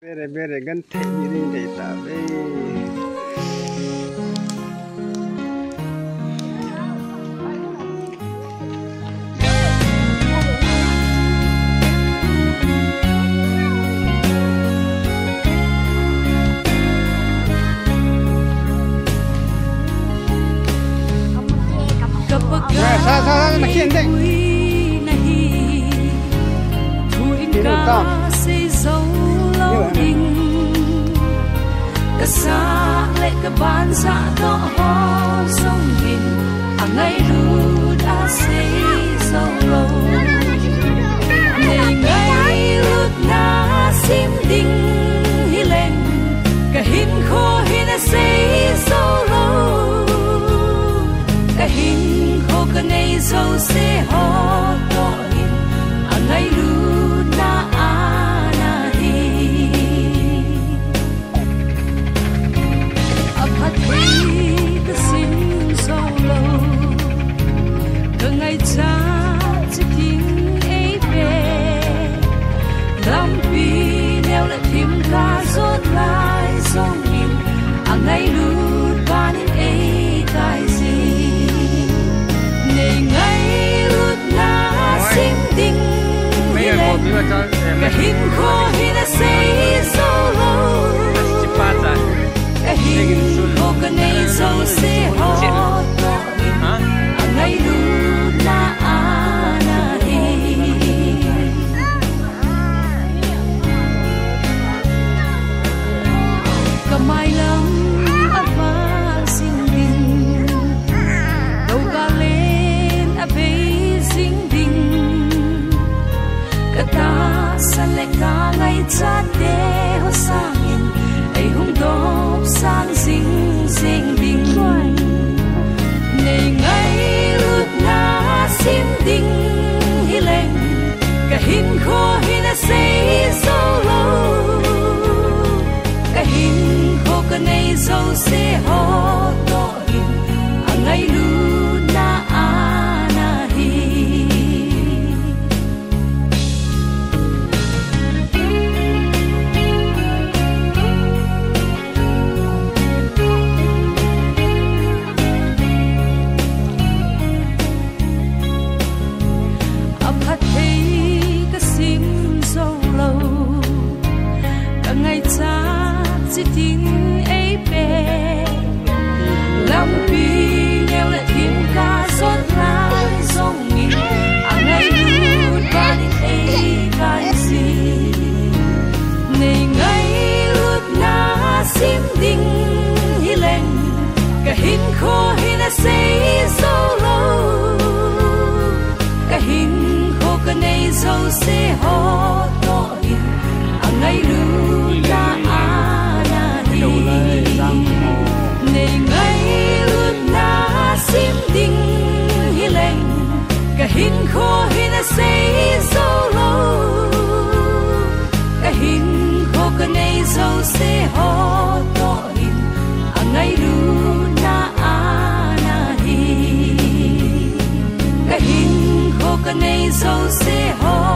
Bere gan the ni dei ta be sa na kien dei sa lệ cái ban sa to ho sông hình hàng ngày luôn đã xây sâu lâu ngày ngày luôn na sim đinh hi lên cái hình khô hi na xây sâu lâu cái hình khô cái này sâu sẽ ho to hình hàng ngày luôn na ca rốt lại sông nhìn ngày lút ban ấy cái gì ngày ngày lút na sinh tình hi lên cái hình khô hi na xây sâu lâu cái hình khô cái này sâu sẽ ho to ngày lút na mai lắm ấp mà xin đình đâu cả lên ấp về xin đình cả ta san lệ cả ngày cha để ho sang in ai hung đốp sang xin đình ngày ngày lút na xin đình hi lên cả hình khô hi na xây sâu lâu cái hình cái này dâu sẽ ho to hình ngày luôn na na hi ấp hắt thấy cái sim dâu lâu cả ngày cha chỉ tin làm vì nhau lại thêm ca rót lại dòng nghìn ngày luôn ba đi ấy cái gì ngày ngày luôn na sim đinh hi lên cái hình khô hi na xây sâu lâu cái hình khô cái này dâu sẽ ho to hình ngày luôn na ngày ngày luôn na sim đinh hi lên cái hình khô hi na xây sâu lâu cái hình khô cái này dâu sẽ ho to hình ngày luôn na hi cái hình khô cái này dâu sẽ ho